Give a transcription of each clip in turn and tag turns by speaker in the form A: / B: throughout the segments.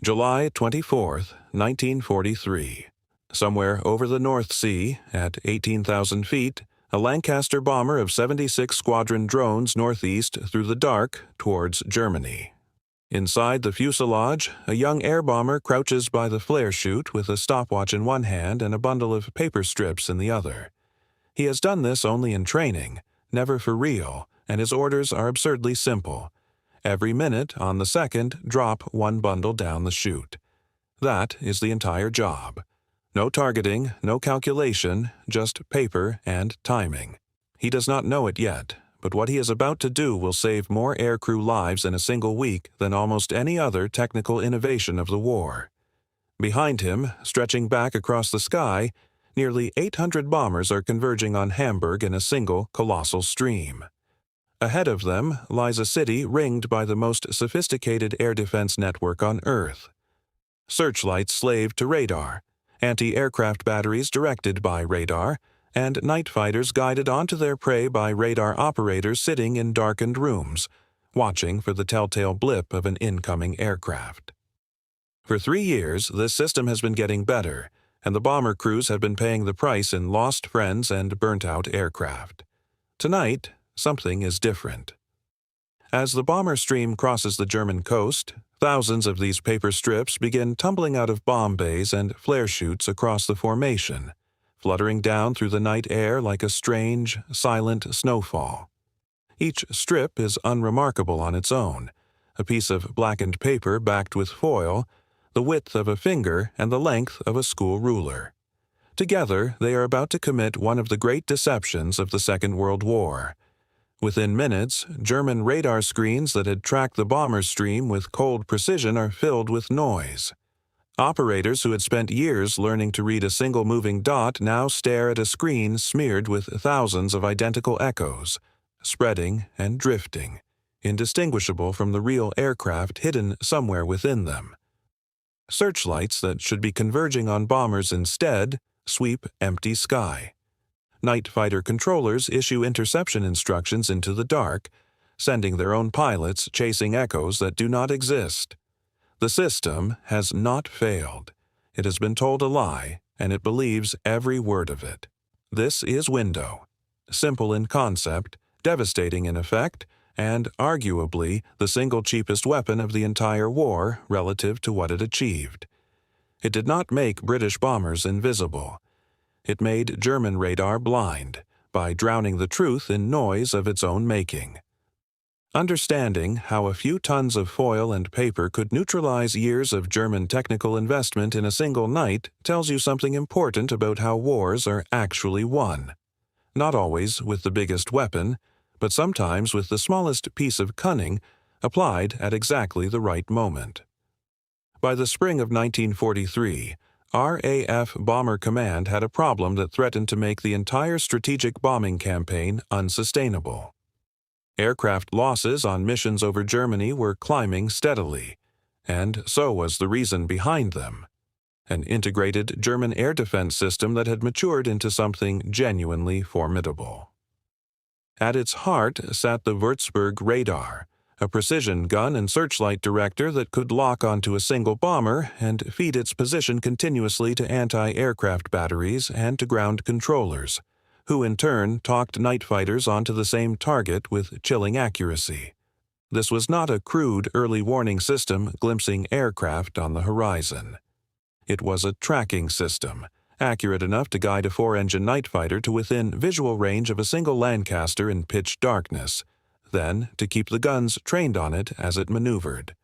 A: July 24th, 1943. Somewhere over the North Sea, at 18,000 feet, a Lancaster bomber of 76 Squadron drones northeast through the dark towards Germany. Inside the fuselage, a young air bomber crouches by the flare chute with a stopwatch in one hand and a bundle of paper strips in the other. He has done this only in training, never for real, and his orders are absurdly simple. Every minute on the second, drop one bundle down the chute. That is the entire job. No targeting, no calculation, just paper and timing. He does not know it yet, but what he is about to do will save more aircrew lives in a single week than almost any other technical innovation of the war. Behind him, stretching back across the sky, nearly 800 bombers are converging on Hamburg in a single colossal stream. Ahead of them lies a city ringed by the most sophisticated air defense network on Earth. Searchlights slaved to radar, anti-aircraft batteries directed by radar, and night fighters guided onto their prey by radar operators sitting in darkened rooms, watching for the telltale blip of an incoming aircraft. For 3 years, this system has been getting better, and the bomber crews have been paying the price in lost friends and burnt-out aircraft. Tonight, something is different. As the bomber stream crosses the German coast, thousands of these paper strips begin tumbling out of bomb bays and flare chutes across the formation, fluttering down through the night air like a strange, silent snowfall. Each strip is unremarkable on its own, a piece of blackened paper backed with foil, the width of a finger and the length of a school ruler. Together, they are about to commit one of the great deceptions of the Second World War. Within minutes, German radar screens that had tracked the bomber stream with cold precision are filled with noise. Operators who had spent years learning to read a single moving dot now stare at a screen smeared with thousands of identical echoes, spreading and drifting, indistinguishable from the real aircraft hidden somewhere within them. Searchlights that should be converging on bombers instead sweep empty sky. Night fighter controllers issue interception instructions into the dark, sending their own pilots chasing echoes that do not exist. The system has not failed. It has been told a lie, and it believes every word of it. This is Window. Simple in concept, devastating in effect, and arguably the single cheapest weapon of the entire war relative to what it achieved. It did not make British bombers invisible. It made German radar blind by drowning the truth in noise of its own making. Understanding how a few tons of foil and paper could neutralize years of German technical investment in a single night tells you something important about how wars are actually won. Not always with the biggest weapon, but sometimes with the smallest piece of cunning applied at exactly the right moment. By the spring of 1943, RAF Bomber Command had a problem that threatened to make the entire strategic bombing campaign unsustainable. Aircraft losses on missions over Germany were climbing steadily, and so was the reason behind them: an integrated German air defense system that had matured into something genuinely formidable. At its heart sat the Würzburg radar, a precision gun and searchlight director that could lock onto a single bomber and feed its position continuously to anti-aircraft batteries and to ground controllers, who in turn talked night fighters onto the same target with chilling accuracy. This was not a crude early warning system glimpsing aircraft on the horizon. It was a tracking system, accurate enough to guide a 4-engine night fighter to within visual range of a single Lancaster in pitch darkness, then to keep the guns trained on it as it maneuvered.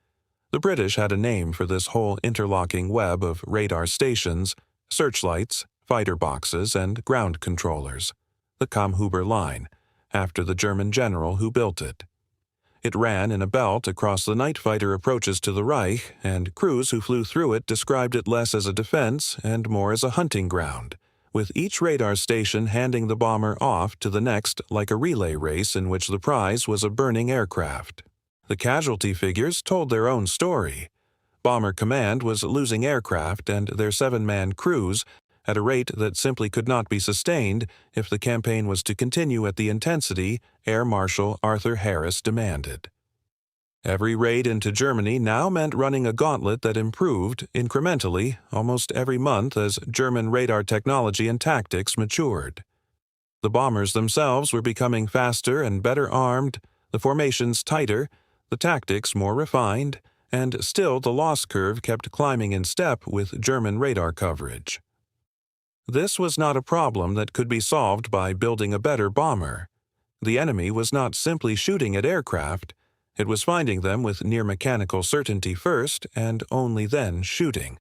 A: The British had a name for this whole interlocking web of radar stations, searchlights, fighter boxes, and ground controllers, the Kammhuber line, after the German general who built it. It ran in a belt across the night fighter approaches to the Reich, and crews who flew through it described it less as a defense and more as a hunting ground, with each radar station handing the bomber off to the next like a relay race in which the prize was a burning aircraft. The casualty figures told their own story. Bomber Command was losing aircraft and their 7-man crews at a rate that simply could not be sustained if the campaign was to continue at the intensity Air Marshal Arthur Harris demanded. Every raid into Germany now meant running a gauntlet that improved incrementally almost every month as German radar technology and tactics matured. The bombers themselves were becoming faster and better armed, the formations tighter, the tactics more refined, and still the loss curve kept climbing in step with German radar coverage. This was not a problem that could be solved by building a better bomber. The enemy was not simply shooting at aircraft, it was finding them with near-mechanical certainty first and only then shooting.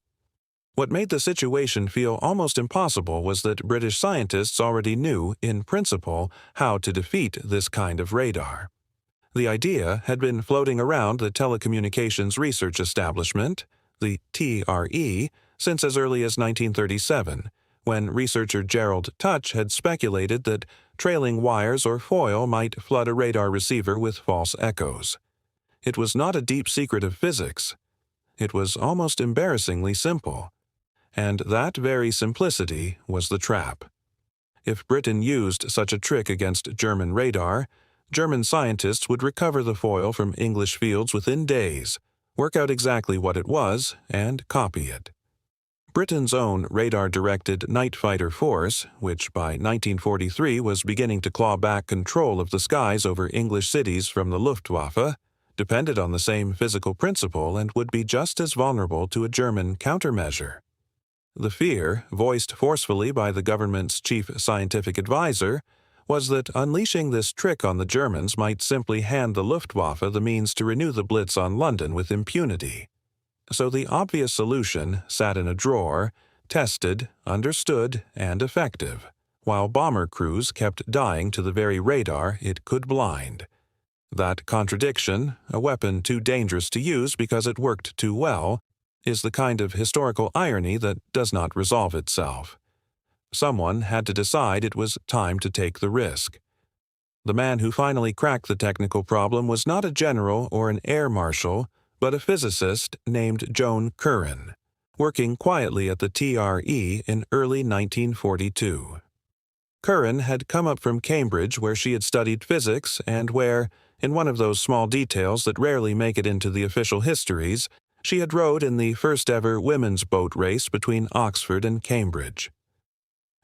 A: What made the situation feel almost impossible was that British scientists already knew, in principle, how to defeat this kind of radar. The idea had been floating around the Telecommunications Research Establishment, the TRE, since as early as 1937, when researcher Gerald Tuch had speculated that trailing wires or foil might flood a radar receiver with false echoes. It was not a deep secret of physics. It was almost embarrassingly simple. And that very simplicity was the trap. If Britain used such a trick against German radar, German scientists would recover the foil from English fields within days, work out exactly what it was, and copy it. Britain's own radar-directed night fighter force, which by 1943 was beginning to claw back control of the skies over English cities from the Luftwaffe, depended on the same physical principle and would be just as vulnerable to a German countermeasure. The fear, voiced forcefully by the government's chief scientific advisor, was that unleashing this trick on the Germans might simply hand the Luftwaffe the means to renew the Blitz on London with impunity. So the obvious solution sat in a drawer, tested, understood, and effective, while bomber crews kept dying to the very radar it could blind. That contradiction, a weapon too dangerous to use because it worked too well, is the kind of historical irony that does not resolve itself. Someone had to decide it was time to take the risk. The man who finally cracked the technical problem was not a general or an air marshal, but a physicist named Joan Curran, working quietly at the TRE in early 1942. Curran had come up from Cambridge where she had studied physics and where, in one of those small details that rarely make it into the official histories, she had rowed in the first-ever women's boat race between Oxford and Cambridge.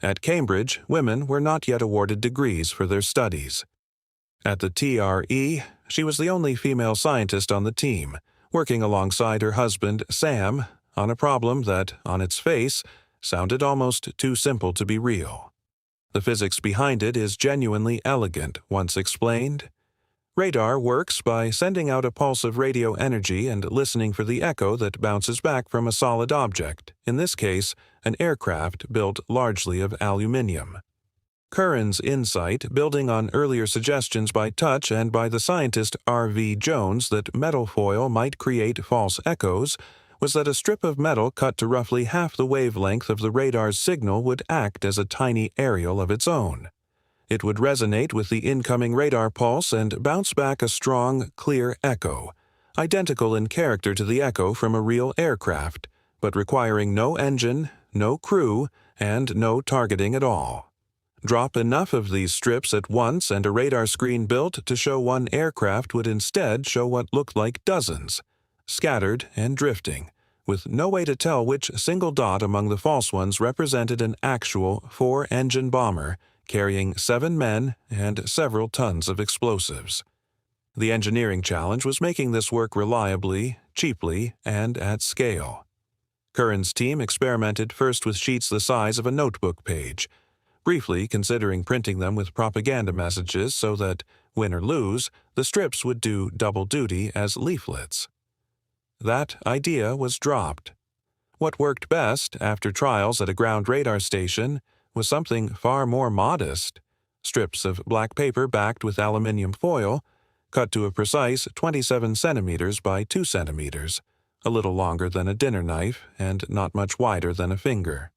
A: At Cambridge, women were not yet awarded degrees for their studies. At the TRE, she was the only female scientist on the team, working alongside her husband, Sam, on a problem that, on its face, sounded almost too simple to be real. The physics behind it is genuinely elegant, once explained. Radar works by sending out a pulse of radio energy and listening for the echo that bounces back from a solid object, in this case, an aircraft built largely of aluminium. Curran's insight, building on earlier suggestions by Tuch and by the scientist R.V. Jones that metal foil might create false echoes, was that a strip of metal cut to roughly half the wavelength of the radar's signal would act as a tiny aerial of its own. It would resonate with the incoming radar pulse and bounce back a strong, clear echo, identical in character to the echo from a real aircraft, but requiring no engine, no crew, and no targeting at all. Drop enough of these strips at once and a radar screen built to show one aircraft would instead show what looked like dozens, scattered and drifting, with no way to tell which single dot among the false ones represented an actual four-engine bomber carrying 7 men and several tons of explosives. The engineering challenge was making this work reliably, cheaply, and at scale. Curran's team experimented first with sheets the size of a notebook page, briefly considering printing them with propaganda messages so that, win or lose, the strips would do double duty as leaflets. That idea was dropped. What worked best, after trials at a ground radar station, was something far more modest: strips of black paper backed with aluminium foil, cut to a precise 27 centimeters by 2 centimeters, a little longer than a dinner knife and not much wider than a finger.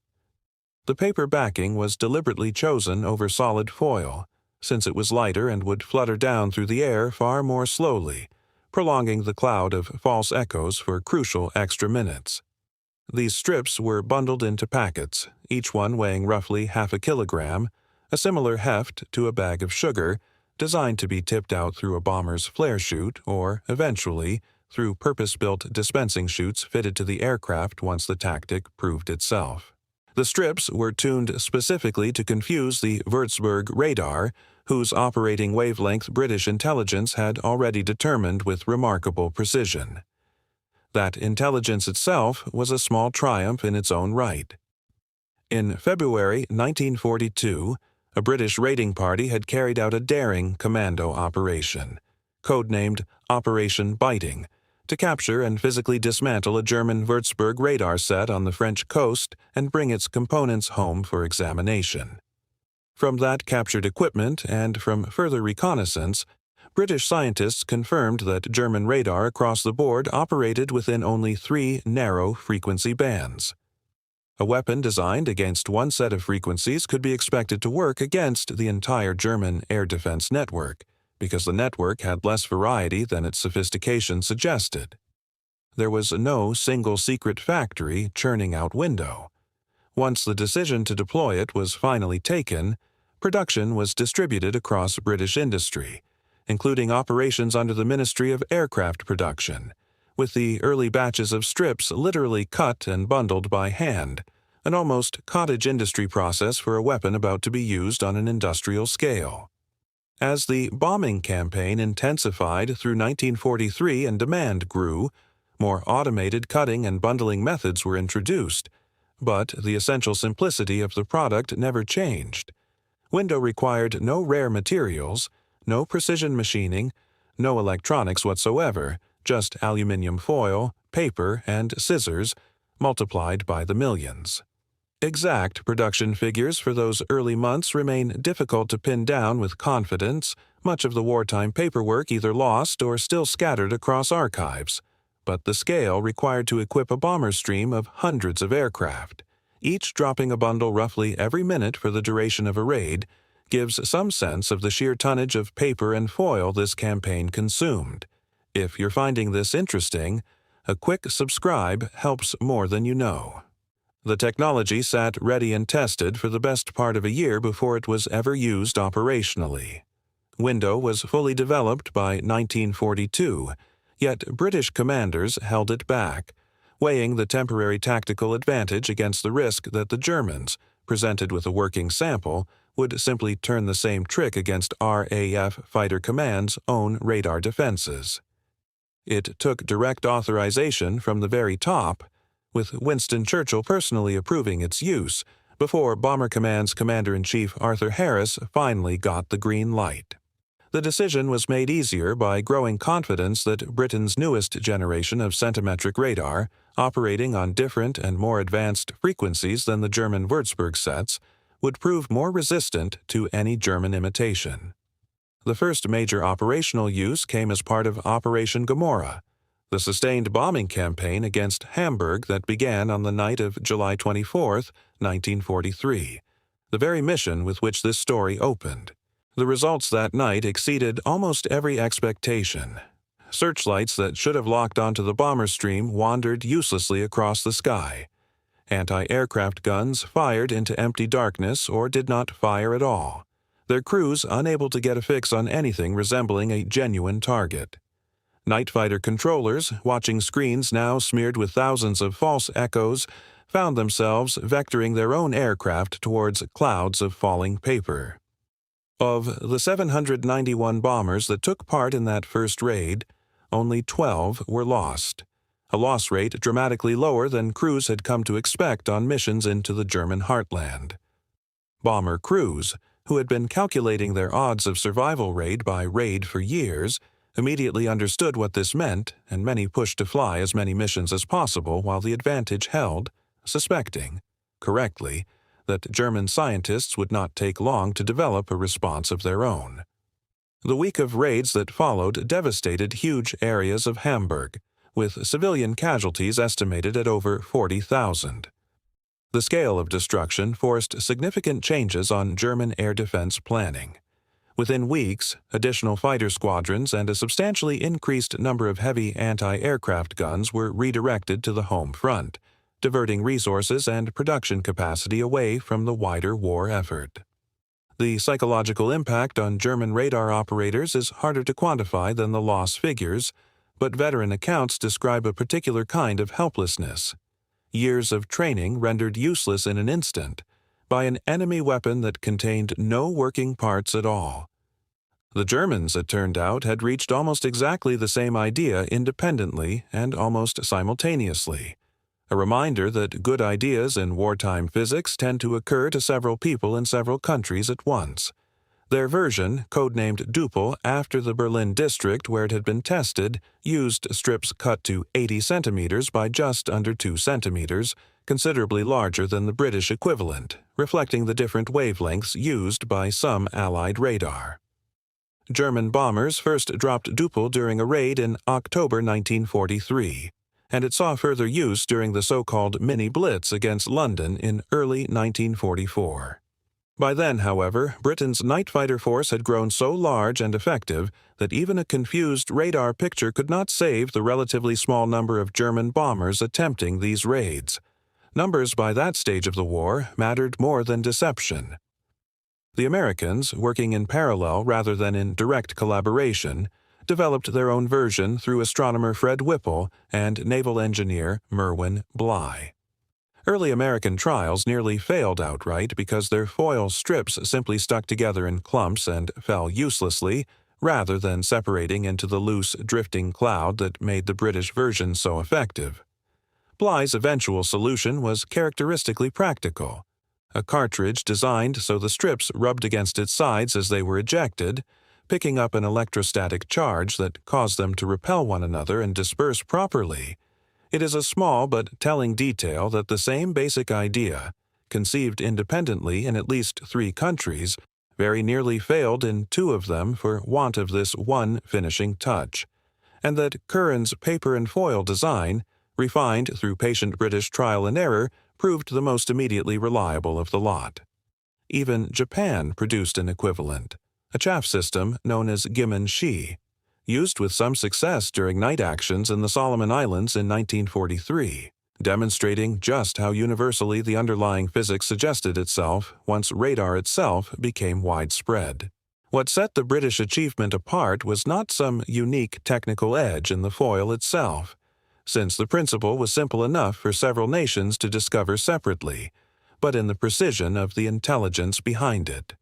A: The paper backing was deliberately chosen over solid foil, since it was lighter and would flutter down through the air far more slowly, prolonging the cloud of false echoes for crucial extra minutes. These strips were bundled into packets, each one weighing roughly half a kilogram, a similar heft to a bag of sugar, designed to be tipped out through a bomber's flare chute or, eventually, through purpose-built dispensing chutes fitted to the aircraft once the tactic proved itself. The strips were tuned specifically to confuse the Würzburg radar, whose operating wavelength British intelligence had already determined with remarkable precision. That intelligence itself was a small triumph in its own right. In February 1942, a British raiding party had carried out a daring commando operation, codenamed Operation Biting, to capture and physically dismantle a German Würzburg radar set on the French coast and bring its components home for examination. From that captured equipment and from further reconnaissance, British scientists confirmed that German radar across the board operated within only 3 narrow frequency bands. A weapon designed against one set of frequencies could be expected to work against the entire German air defense network, because the network had less variety than its sophistication suggested. There was no single secret factory churning out window. Once the decision to deploy it was finally taken, production was distributed across British industry, including operations under the Ministry of Aircraft Production, with the early batches of strips literally cut and bundled by hand, an almost cottage industry process for a weapon about to be used on an industrial scale. As the bombing campaign intensified through 1943 and demand grew, more automated cutting and bundling methods were introduced, but the essential simplicity of the product never changed. Window required no rare materials, no precision machining, no electronics whatsoever, just aluminum foil, paper, and scissors, multiplied by the millions. Exact production figures for those early months remain difficult to pin down with confidence, much of the wartime paperwork either lost or still scattered across archives, but the scale required to equip a bomber stream of hundreds of aircraft, each dropping a bundle roughly every minute for the duration of a raid, gives some sense of the sheer tonnage of paper and foil this campaign consumed. If you're finding this interesting, a quick subscribe helps more than you know. The technology sat ready and tested for the best part of a year before it was ever used operationally. Window was fully developed by 1942, yet British commanders held it back, weighing the temporary tactical advantage against the risk that the Germans, presented with a working sample, would simply turn the same trick against RAF Fighter Command's own radar defenses. It took direct authorization from the very top, with Winston Churchill personally approving its use, before Bomber Command's Commander-in-Chief Arthur Harris finally got the green light. The decision was made easier by growing confidence that Britain's newest generation of centimetric radar, operating on different and more advanced frequencies than the German Würzburg sets, would prove more resistant to any German imitation. The first major operational use came as part of Operation Gomorrah, the sustained bombing campaign against Hamburg that began on the night of July 24, 1943, the very mission with which this story opened. The results that night exceeded almost every expectation. Searchlights that should have locked onto the bomber stream wandered uselessly across the sky. Anti-aircraft guns fired into empty darkness or did not fire at all, their crews unable to get a fix on anything resembling a genuine target. Night fighter controllers, watching screens now smeared with thousands of false echoes, found themselves vectoring their own aircraft towards clouds of falling paper. Of the 791 bombers that took part in that first raid, only 12 were lost, a loss rate dramatically lower than crews had come to expect on missions into the German heartland. Bomber crews, who had been calculating their odds of survival rate by raid for years, immediately understood what this meant, and many pushed to fly as many missions as possible while the advantage held, suspecting, correctly, that German scientists would not take long to develop a response of their own. The week of raids that followed devastated huge areas of Hamburg, with civilian casualties estimated at over 40,000. The scale of destruction forced significant changes on German air defense planning. Within weeks, additional fighter squadrons and a substantially increased number of heavy anti-aircraft guns were redirected to the home front, diverting resources and production capacity away from the wider war effort. The psychological impact on German radar operators is harder to quantify than the loss figures, but veteran accounts describe a particular kind of helplessness. Years of training rendered useless in an instant by an enemy weapon that contained no working parts at all. The Germans, it turned out, had reached almost exactly the same idea independently and almost simultaneously. A reminder that good ideas in wartime physics tend to occur to several people in several countries at once. Their version, codenamed Duple after the Berlin district where it had been tested, used strips cut to 80 centimeters by just under 2 centimeters, considerably larger than the British equivalent, reflecting the different wavelengths used by some Allied radar. German bombers first dropped Duple during a raid in October 1943, and it saw further use during the so-called Mini Blitz against London in early 1944. By then, however, Britain's night fighter force had grown so large and effective that even a confused radar picture could not save the relatively small number of German bombers attempting these raids. Numbers by that stage of the war mattered more than deception. The Americans, working in parallel rather than in direct collaboration, developed their own version through astronomer Fred Whipple and naval engineer Merwin Bligh. Early American trials nearly failed outright because their foil strips simply stuck together in clumps and fell uselessly, rather than separating into the loose, drifting cloud that made the British version so effective. Bligh's eventual solution was characteristically practical. A cartridge designed so the strips rubbed against its sides as they were ejected, picking up an electrostatic charge that caused them to repel one another and disperse properly. It is a small but telling detail that the same basic idea, conceived independently in at least 3 countries, very nearly failed in 2 of them for want of this one finishing touch, and that Curran's paper and foil design, refined through patient British trial and error, proved the most immediately reliable of the lot. Even Japan produced an equivalent, a chaff system known as Gimmon-Shi, used with some success during night actions in the Solomon Islands in 1943, demonstrating just how universally the underlying physics suggested itself once radar itself became widespread. What set the British achievement apart was not some unique technical edge in the foil itself, since the principle was simple enough for several nations to discover separately, but in the precision of the intelligence behind it.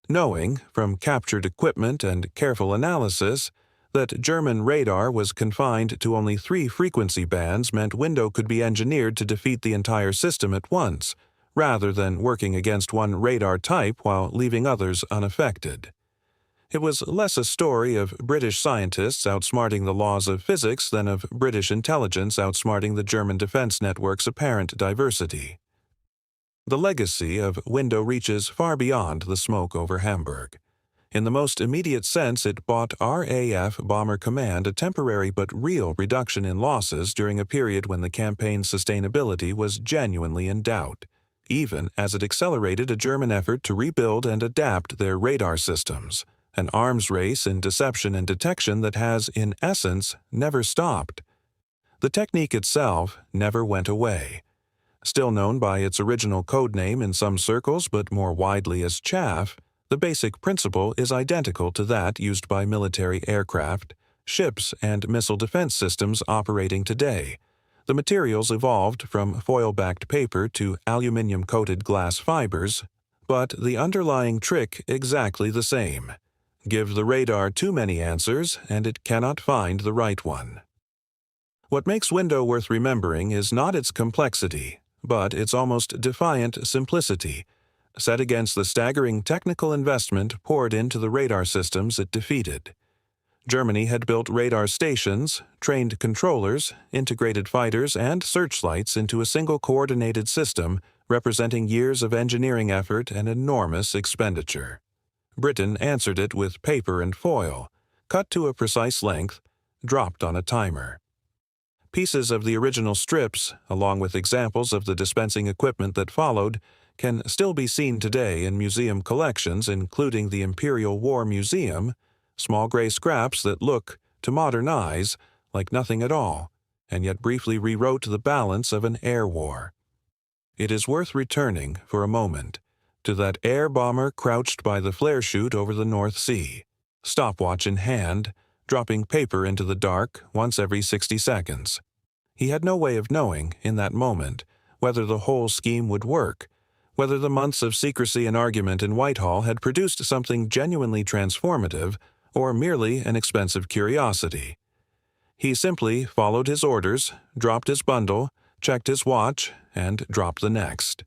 A: Knowing, from captured equipment and careful analysis, that German radar was confined to only 3 frequency bands meant Window could be engineered to defeat the entire system at once, rather than working against one radar type while leaving others unaffected. It was less a story of British scientists outsmarting the laws of physics than of British intelligence outsmarting the German defense network's apparent diversity. The legacy of Window reaches far beyond the smoke over Hamburg. In the most immediate sense, it bought RAF Bomber Command a temporary but real reduction in losses during a period when the campaign's sustainability was genuinely in doubt, even as it accelerated a German effort to rebuild and adapt their radar systems, an arms race in deception and detection that has, in essence, never stopped. The technique itself never went away. Still known by its original code name in some circles but more widely as chaff, the basic principle is identical to that used by military aircraft, ships, and missile defense systems operating today. The materials evolved from foil-backed paper to aluminum-coated glass fibers, but the underlying trick exactly the same. Give the radar too many answers, and it cannot find the right one. What makes Window worth remembering is not its complexity, but its almost defiant simplicity, set against the staggering technical investment poured into the radar systems it defeated. Germany had built radar stations, trained controllers, integrated fighters, and searchlights into a single coordinated system representing years of engineering effort and enormous expenditure. Britain answered it with paper and foil, cut to a precise length, dropped on a timer. Pieces of the original strips, along with examples of the dispensing equipment that followed, can still be seen today in museum collections including the Imperial War Museum, small gray scraps that look, to modern eyes, like nothing at all, and yet briefly rewrote the balance of an air war. It is worth returning, for a moment, to that air bomber crouched by the flare chute over the North Sea, stopwatch in hand, dropping paper into the dark once every 60 seconds. He had no way of knowing, in that moment, whether the whole scheme would work, whether the months of secrecy and argument in Whitehall had produced something genuinely transformative or merely an expensive curiosity. He simply followed his orders, dropped his bundle, checked his watch, and dropped the next.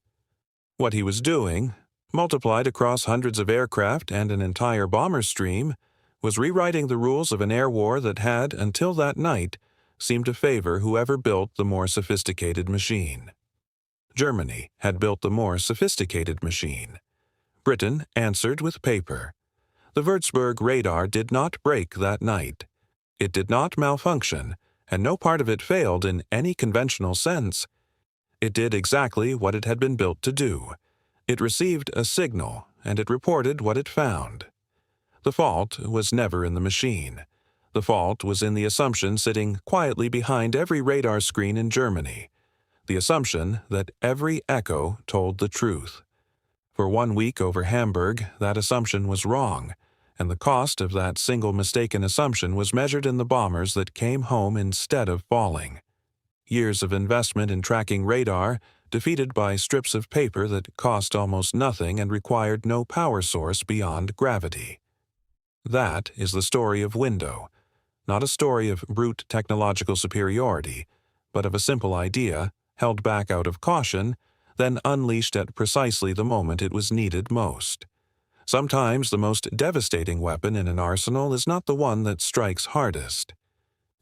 A: What he was doing, multiplied across hundreds of aircraft and an entire bomber stream, was rewriting the rules of an air war that had, until that night, seemed to favor whoever built the more sophisticated machine. Germany had built the more sophisticated machine. Britain answered with paper. The Würzburg radar did not break that night. It did not malfunction, and no part of it failed in any conventional sense. It did exactly what it had been built to do. It received a signal, and it reported what it found. The fault was never in the machine. The fault was in the assumption sitting quietly behind every radar screen in Germany, the assumption that every echo told the truth. For 1 week over Hamburg, that assumption was wrong, and the cost of that single mistaken assumption was measured in the bombers that came home instead of falling. Years of investment in tracking radar, defeated by strips of paper that cost almost nothing and required no power source beyond gravity. That is the story of Window, not a story of brute technological superiority, but of a simple idea, held back out of caution, then unleashed at precisely the moment it was needed most. Sometimes the most devastating weapon in an arsenal is not the one that strikes hardest.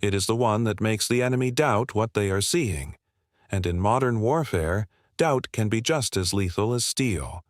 A: It is the one that makes the enemy doubt what they are seeing, and in modern warfare, doubt can be just as lethal as steel.